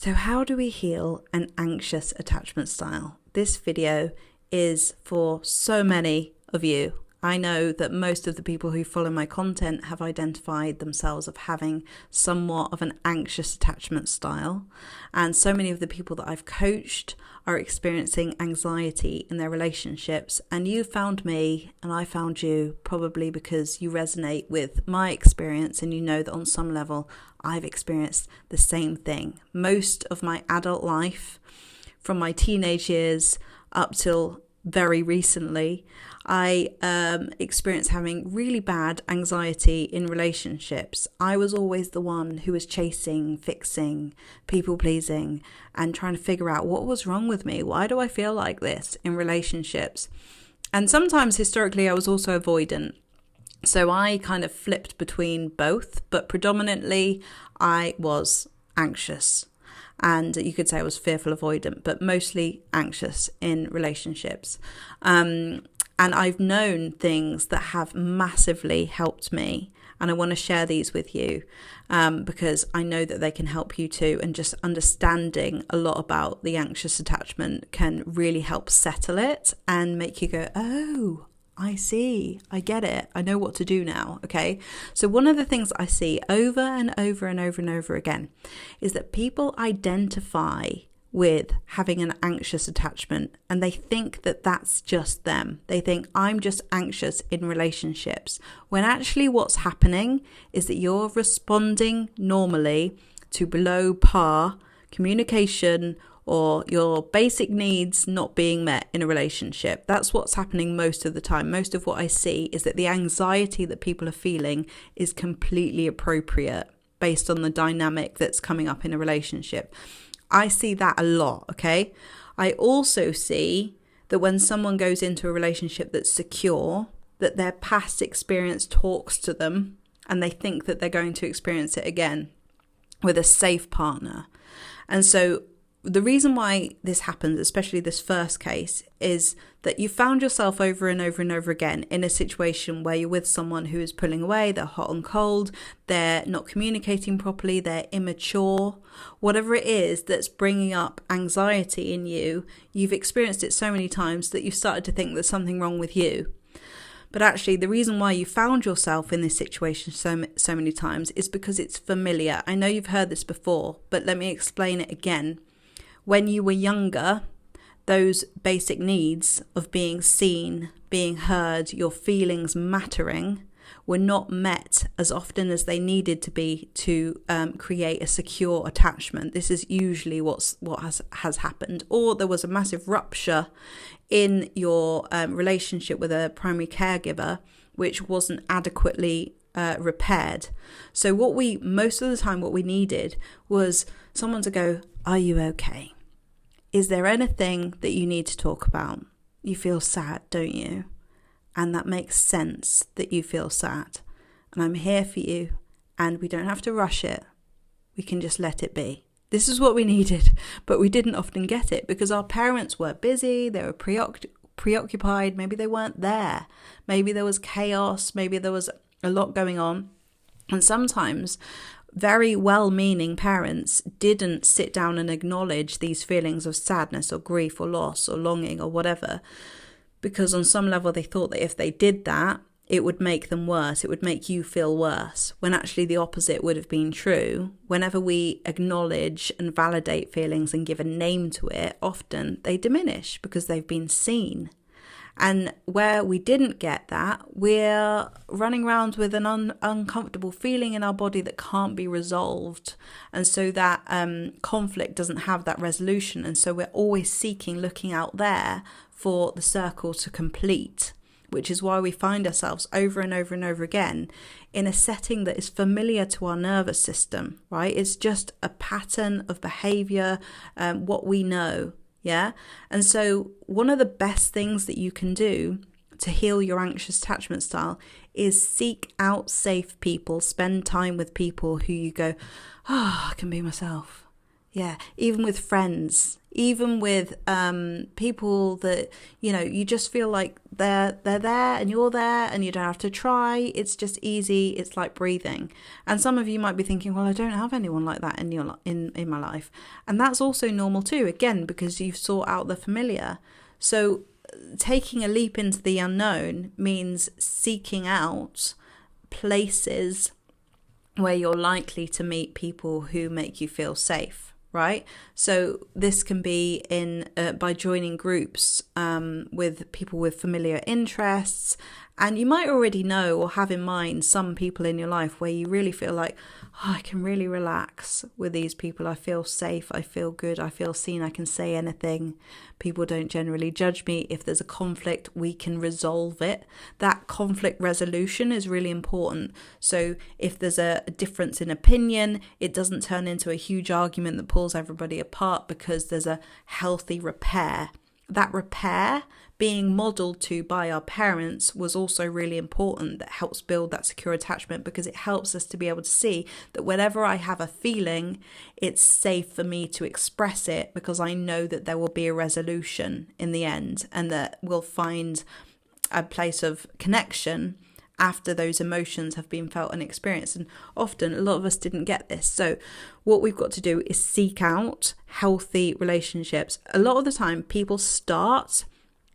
So how do we heal an anxious attachment style? This video is for so many of you. I know that most of the people who follow my content have identified themselves of having somewhat of an anxious attachment style. And so many of the people that I've coached are experiencing anxiety in their relationships. And you found me and I found you probably because you resonate with my experience and you know that on some level I've experienced the same thing. Most of my adult life, from my teenage years up till very recently, I experienced having really bad anxiety in relationships. I was always the one who was chasing, fixing, people pleasing, and trying to figure out what was wrong with me. Why do I feel like this in relationships? And sometimes historically I was also avoidant. So I kind of flipped between both, but predominantly I was anxious. And you could say I was fearful avoidant, but mostly anxious in relationships. And I've known things that have massively helped me. And I want to share these with you because I know that they can help you too. And just understanding a lot about the anxious attachment can really help settle it and make you go, oh, I see, I get it, I know what to do now, okay? So one of the things I see over and over and over and over again is that people identify with having an anxious attachment and they think that that's just them. They think I'm just anxious in relationships, when actually what's happening is that you're responding normally to below par communication or your basic needs not being met in a relationship. That's what's happening most of the time. Most of what I see is that the anxiety that people are feeling is completely appropriate based on the dynamic that's coming up in a relationship. I see that a lot, okay? I also see that when someone goes into a relationship that's secure, that their past experience talks to them and they think that they're going to experience it again with a safe partner. And so the reason why this happens, especially this first case, is that you found yourself over and over and over again in a situation where you're with someone who is pulling away, they're hot and cold, they're not communicating properly, they're immature. Whatever it is that's bringing up anxiety in you, you've experienced it so many times that you've started to think there's something wrong with you. But actually, the reason why you found yourself in this situation so many times is because it's familiar. I know you've heard this before, but let me explain it again. When you were younger, those basic needs of being seen, being heard, your feelings mattering were not met as often as they needed to be to create a secure attachment. This is usually what has happened. Or there was a massive rupture in your relationship with a primary caregiver, which wasn't adequately repaired. So most of the time what we needed was someone to go, are you okay? Is there anything that you need to talk about? You feel sad, don't you? And that makes sense that you feel sad. And I'm here for you. And we don't have to rush it. We can just let it be. This is what we needed. But we didn't often get it because our parents were busy. They were preoccupied. Maybe they weren't there. Maybe there was chaos. Maybe there was a lot going on. And sometimes very well-meaning parents didn't sit down and acknowledge these feelings of sadness or grief or loss or longing or whatever, because on some level they thought that if they did that, it would make them worse. It would make you feel worse, when actually the opposite would have been true. Whenever we acknowledge and validate feelings and give a name to it, often they diminish because they've been seen. And where we didn't get that, we're running around with an uncomfortable feeling in our body that can't be resolved. And so that conflict doesn't have that resolution. And so we're always looking out there for the circle to complete, which is why we find ourselves over and over and over again in a setting that is familiar to our nervous system, right? It's just a pattern of behavior, what we know. Yeah. And so one of the best things that you can do to heal your anxious attachment style is seek out safe people, spend time with people who you go, I can be myself. Yeah, even with friends, even with people that, you just feel like they're there and you're there and you don't have to try. It's just easy. It's like breathing. And some of you might be thinking, well, I don't have anyone like that in my life. And that's also normal too, again, because you've sought out the familiar. So taking a leap into the unknown means seeking out places where you're likely to meet people who make you feel safe, right? So this can be by joining groups with people with familiar interests, and you might already know or have in mind some people in your life where you really feel like, oh, I can really relax with these people. I feel safe. I feel good. I feel seen. I can say anything. People don't generally judge me. If there's a conflict, we can resolve it. That conflict resolution is really important. So if there's a difference in opinion, it doesn't turn into a huge argument that pulls everybody apart, because there's a healthy repair. That repair being modeled to by our parents was also really important. That helps build that secure attachment, because it helps us to be able to see that whenever I have a feeling, it's safe for me to express it, because I know that there will be a resolution in the end, and that we'll find a place of connection after those emotions have been felt and experienced. And often a lot of us didn't get this. So what we've got to do is seek out healthy relationships. A lot of the time people start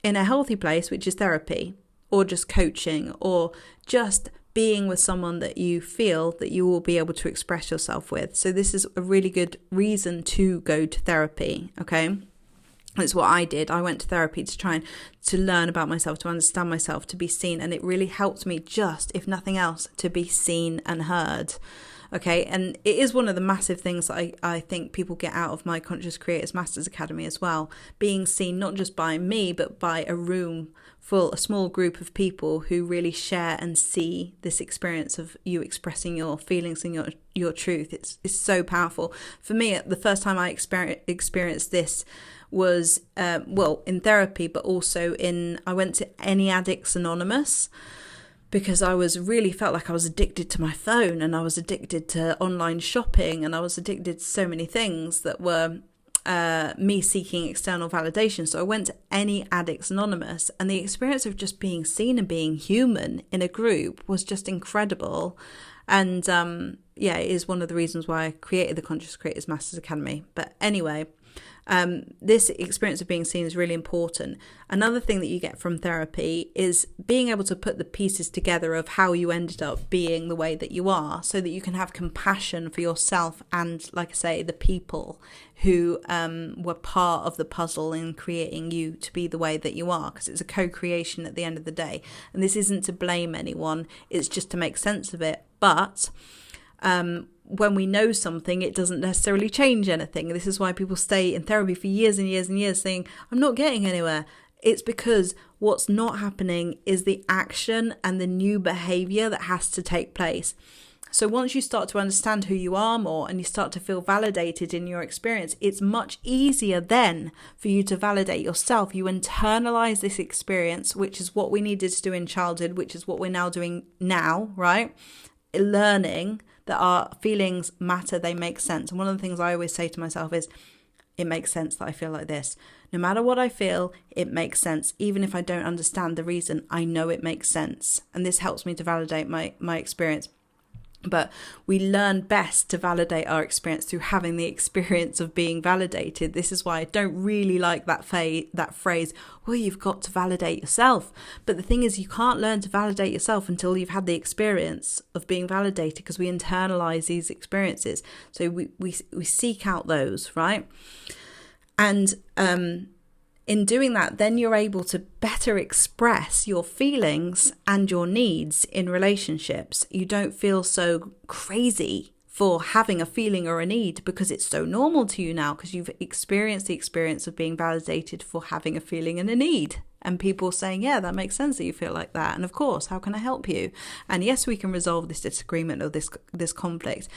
in a healthy place, which is therapy or just coaching or just being with someone that you feel that you will be able to express yourself with. So this is a really good reason to go to therapy, okay? That's what I did. I went to therapy to try and to learn about myself, to understand myself, to be seen. And it really helped me just, if nothing else, to be seen and heard. Okay. And it is one of the massive things that I think people get out of my Conscious Creators Masters Academy as well. Being seen not just by me, but by a small group of people who really share and see this experience of you expressing your feelings and your truth. It's so powerful. For me, the first time I experienced this was in therapy, but also I went to Any Addicts Anonymous, because I felt like I was addicted to my phone, and I was addicted to online shopping, and I was addicted to so many things that were me seeking external validation. So I went to Any Addicts Anonymous, and the experience of just being seen and being human in a group was just incredible. And it is one of the reasons why I created the Conscious Creators Masters Academy. But anyway, this experience of being seen is really important. Another thing that you get from therapy is being able to put the pieces together of how you ended up being the way that you are, so that you can have compassion for yourself and, like I say, the people who were part of the puzzle in creating you to be the way that you are, because it's a co-creation at the end of the day. And this isn't to blame anyone, it's just to make sense of it. But when we know something, it doesn't necessarily change anything. This is why people stay in therapy for years and years and years saying, I'm not getting anywhere. It's because what's not happening is the action and the new behavior that has to take place. So once you start to understand who you are more and you start to feel validated in your experience, it's much easier then for you to validate yourself. You internalize this experience, which is what we needed to do in childhood, which is what we're now doing now, right? Learning that our feelings matter, they make sense. And one of the things I always say to myself is, it makes sense that I feel like this. No matter what I feel, it makes sense. Even if I don't understand the reason, I know it makes sense. And this helps me to validate my experience. But we learn best to validate our experience through having the experience of being validated. This is why I don't really like that phrase, well, you've got to validate yourself. But the thing is, you can't learn to validate yourself until you've had the experience of being validated, because we internalize these experiences. So we seek out those, right? And in doing that, then you're able to better express your feelings and your needs in relationships. You don't feel so crazy for having a feeling or a need, because it's so normal to you now, because you've experienced the experience of being validated for having a feeling and a need. And people saying, yeah, that makes sense that you feel like that. And of course, how can I help you? And yes, we can resolve this disagreement or this conflict.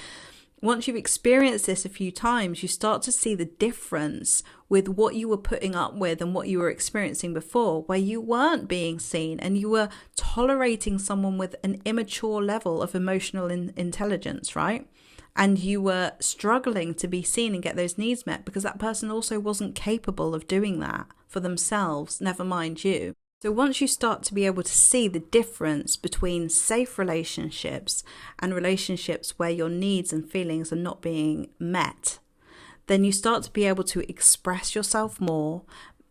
Once you've experienced this a few times, you start to see the difference with what you were putting up with and what you were experiencing before, where you weren't being seen and you were tolerating someone with an immature level of emotional intelligence, right? and you were struggling to be seen and get those needs met because that person also wasn't capable of doing that for themselves, never mind you. So once you start to be able to see the difference between safe relationships and relationships where your needs and feelings are not being met, then you start to be able to express yourself more,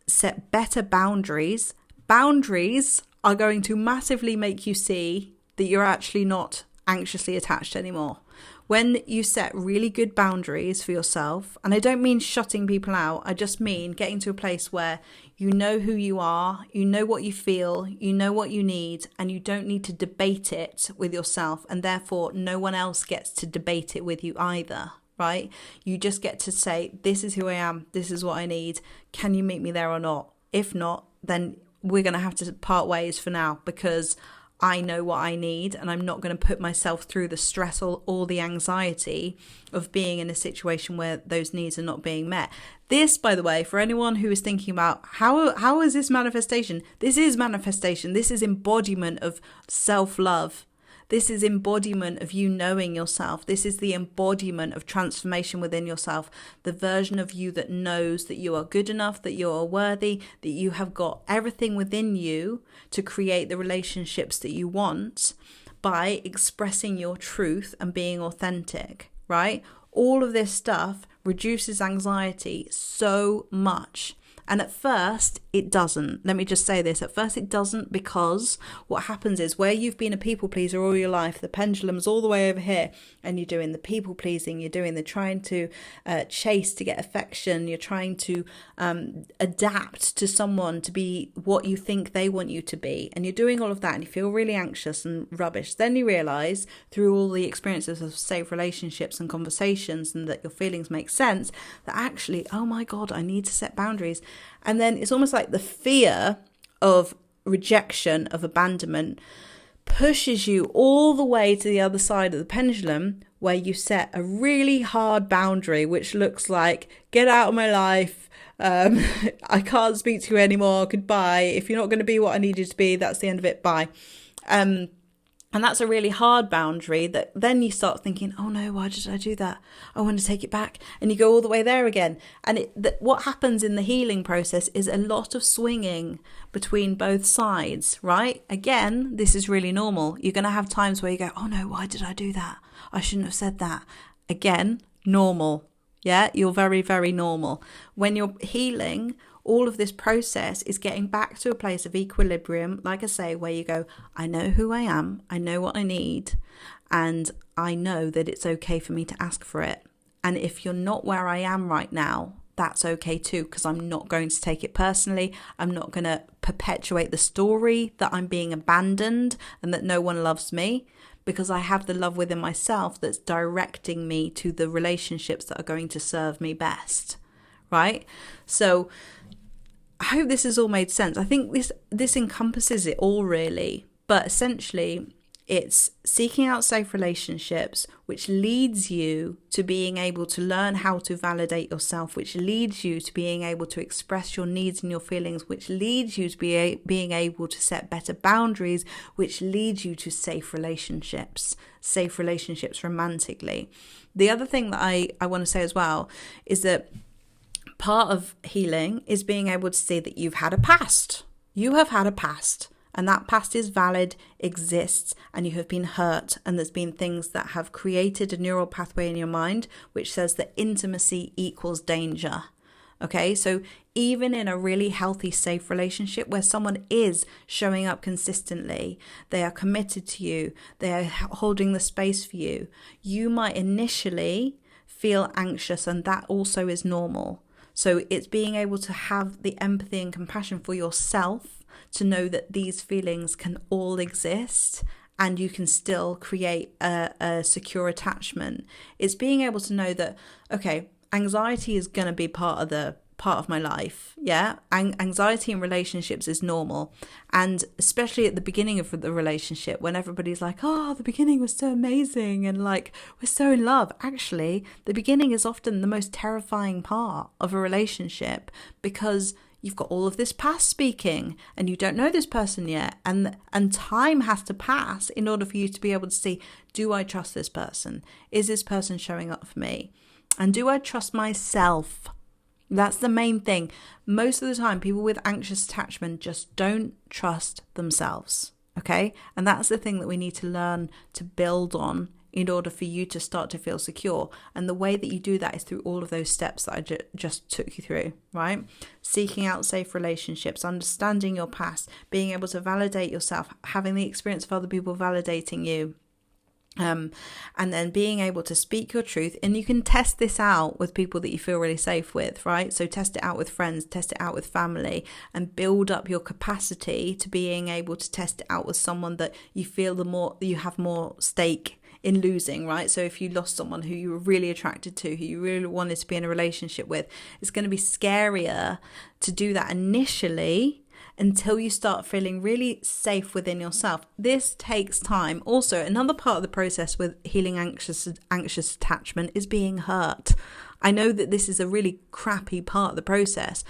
set better boundaries. Boundaries are going to massively make you see that you're actually not anxiously attached anymore. When you set really good boundaries for yourself, and I don't mean shutting people out, I just mean getting to a place where you know who you are, you know what you feel, you know what you need, and you don't need to debate it with yourself, and therefore no one else gets to debate it with you either, right? You just get to say, this is who I am, this is what I need, can you meet me there or not? If not, then we're going to have to part ways for now, because I know what I need, and I'm not going to put myself through the stress or the anxiety of being in a situation where those needs are not being met. This, by the way, for anyone who is thinking about how is this manifestation? This is manifestation. This is embodiment of self-love. This is embodiment of you knowing yourself. This is the embodiment of transformation within yourself. The version of you that knows that you are good enough, that you are worthy, that you have got everything within you to create the relationships that you want by expressing your truth and being authentic, right? All of this stuff reduces anxiety so much. And at first, it doesn't. Let me just say this. At first, it doesn't, because what happens is where you've been a people pleaser all your life, the pendulum's all the way over here, and you're doing the people pleasing, you're doing the trying to chase to get affection, you're trying to adapt to someone to be what you think they want you to be, and you're doing all of that and you feel really anxious and rubbish. Then you realise through all the experiences of safe relationships and conversations, and that your feelings make sense, that actually, oh my God, I need to set boundaries. And then it's almost like the fear of rejection, of abandonment, pushes you all the way to the other side of the pendulum, where you set a really hard boundary, which looks like, get out of my life. I can't speak to you anymore. Goodbye. If you're not going to be what I need you to be, that's the end of it. Bye. And that's a really hard boundary that then you start thinking, oh no, why did I do that? I want to take it back. And you go all the way there again. And what happens in the healing process is a lot of swinging between both sides, right? Again, this is really normal. You're going to have times where you go, oh no, why did I do that? I shouldn't have said that. Again, normal. Yeah, you're very, very normal. When you're healing, all of this process is getting back to a place of equilibrium, like I say, where you go, I know who I am, I know what I need, and I know that it's okay for me to ask for it. And if you're not where I am right now, that's okay too, because I'm not going to take it personally. I'm not going to perpetuate the story that I'm being abandoned and that no one loves me, because I have the love within myself that's directing me to the relationships that are going to serve me best, right? So I hope this has all made sense. I think this encompasses it all, really. But essentially, it's seeking out safe relationships, which leads you to being able to learn how to validate yourself, which leads you to being able to express your needs and your feelings, which leads you to being able to set better boundaries, which leads you to safe relationships romantically. The other thing that I want to say as well is that part of healing is being able to see that you've had a past. You have had a past, and that past is valid, exists, and you have been hurt, and there's been things that have created a neural pathway in your mind which says that intimacy equals danger. Okay, so even in a really healthy, safe relationship where someone is showing up consistently, they are committed to you, they are holding the space for you, you might initially feel anxious, and that also is normal. So it's being able to have the empathy and compassion for yourself to know that these feelings can all exist and you can still create a secure attachment. It's being able to know that, okay, anxiety is going to be part of my life. Yeah, anxiety in relationships is normal, and especially at the beginning of the relationship, when everybody's like, oh, the beginning was so amazing and like we're so in love. Actually, the beginning is often the most terrifying part of a relationship, because you've got all of this past speaking and you don't know this person yet. And time has to pass in order for you to be able to see, do I trust this person? Is this person showing up for me? And do I trust myself? That's the main thing. Most of the time, people with anxious attachment just don't trust themselves. Okay? And that's the thing that we need to learn to build on in order for you to start to feel secure. And the way that you do that is through all of those steps that I just took you through, right? Seeking out safe relationships, understanding your past, being able to validate yourself, having the experience of other people validating you. And then being able to speak your truth, and you can test this out with people that you feel really safe with, right? So test it out with friends, test it out with family, and build up your capacity to being able to test it out with someone that you feel you have more stake in losing, right? So if you lost someone who you were really attracted to, who you really wanted to be in a relationship with, it's going to be scarier to do that initially until you start feeling really safe within yourself. This takes time. Also, another part of the process with healing anxious attachment is being hurt. I know that this is a really crappy part of the process,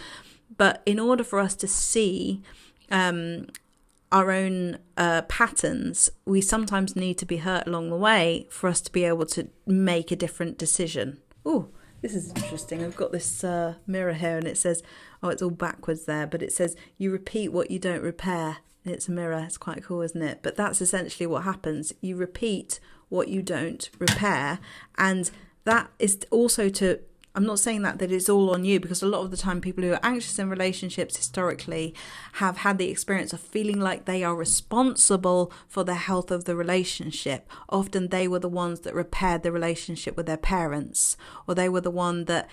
but in order for us to see our own patterns, we sometimes need to be hurt along the way for us to be able to make a different decision. Oh, this is interesting. I've got this mirror here and it says, oh, it's all backwards there, but it says, you repeat what you don't repair. And it's a mirror. It's quite cool, isn't it? But that's essentially what happens. You repeat what you don't repair. And that is also to, I'm not saying that it's all on you, because a lot of the time people who are anxious in relationships historically have had the experience of feeling like they are responsible for the health of the relationship. Often they were the ones that repaired the relationship with their parents, or they were the one that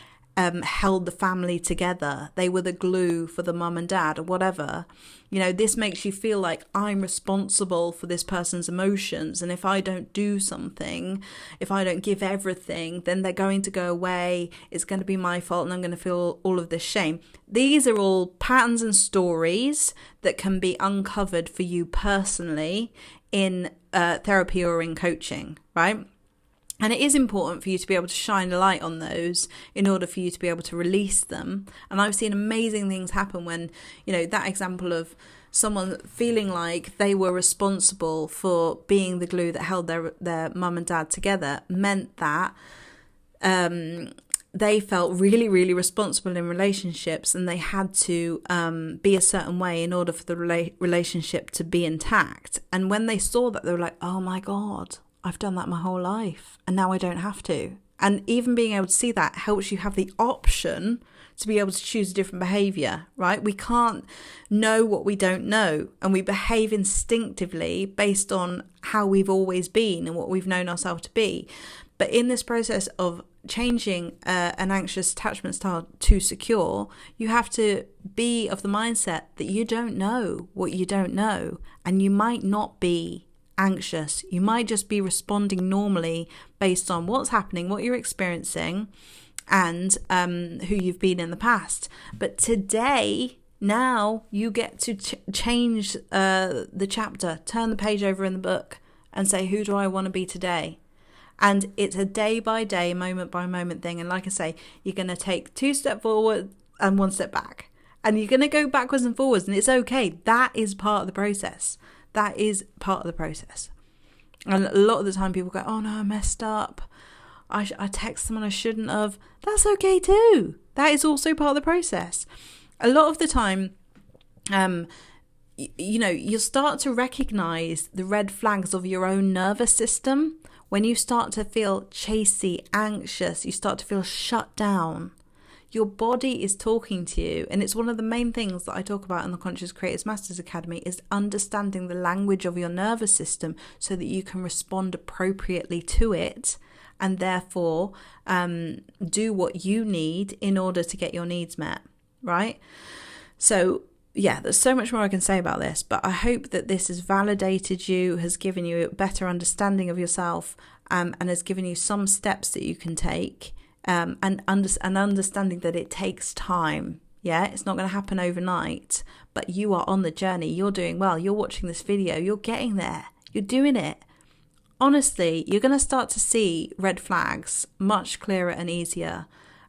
held the family together. They were the glue for the mum and dad or whatever. You know, this makes you feel like I'm responsible for this person's emotions. And if I don't do something, if I don't give everything, then they're going to go away. It's going to be my fault and I'm going to feel all of this shame. These are all patterns and stories that can be uncovered for you personally in therapy or in coaching, right? And it is important for you to be able to shine a light on those in order for you to be able to release them. And I've seen amazing things happen when, you know, that example of someone feeling like they were responsible for being the glue that held their mum and dad together meant that they felt really, really responsible in relationships, and they had to be a certain way in order for the relationship to be intact. And when they saw that, they were like, oh my God, I've done that my whole life and now I don't have to. And even being able to see that helps you have the option to be able to choose a different behavior, right? We can't know what we don't know, and we behave instinctively based on how we've always been and what we've known ourselves to be. But in this process of changing an anxious attachment style to secure, you have to be of the mindset that you don't know what you don't know, and you might not be anxious. You might just be responding normally based on what's happening, what you're experiencing, and who you've been in the past. But today, now you get to change the chapter, turn the page over in the book and say, who do I want to be today? And it's a day by day, moment by moment thing. And like I say, you're going to take 2 steps forward and 1 step back. And you're going to go backwards and forwards, and it's okay. That is part of the process. That is part of the process. And a lot of the time people go, oh no, I messed up. I text someone I shouldn't have. That's okay too. That is also part of the process. A lot of the time, you know, you'll start to recognize the red flags of your own nervous system. When you start to feel chasey, anxious, you start to feel shut down. Your body is talking to you, and it's one of the main things that I talk about in the Conscious Creators Masters Academy is understanding the language of your nervous system so that you can respond appropriately to it, and therefore do what you need in order to get your needs met, right? So yeah, there's so much more I can say about this, but I hope that this has validated you, has given you a better understanding of yourself, and has given you some steps that you can take. And understanding that it takes time. Yeah, it's not going to happen overnight, but you are on the journey. You're doing well. You're watching this video. You're getting there. You're doing it. Honestly, you're going to start to see red flags much clearer and easier.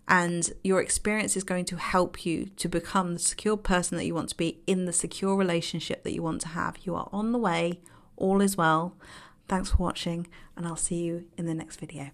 and your experience is going to help you to become the secure person that you want to be in the secure relationship that you want to have. You are on the way. All is well. Thanks for watching, and I'll see you in the next video.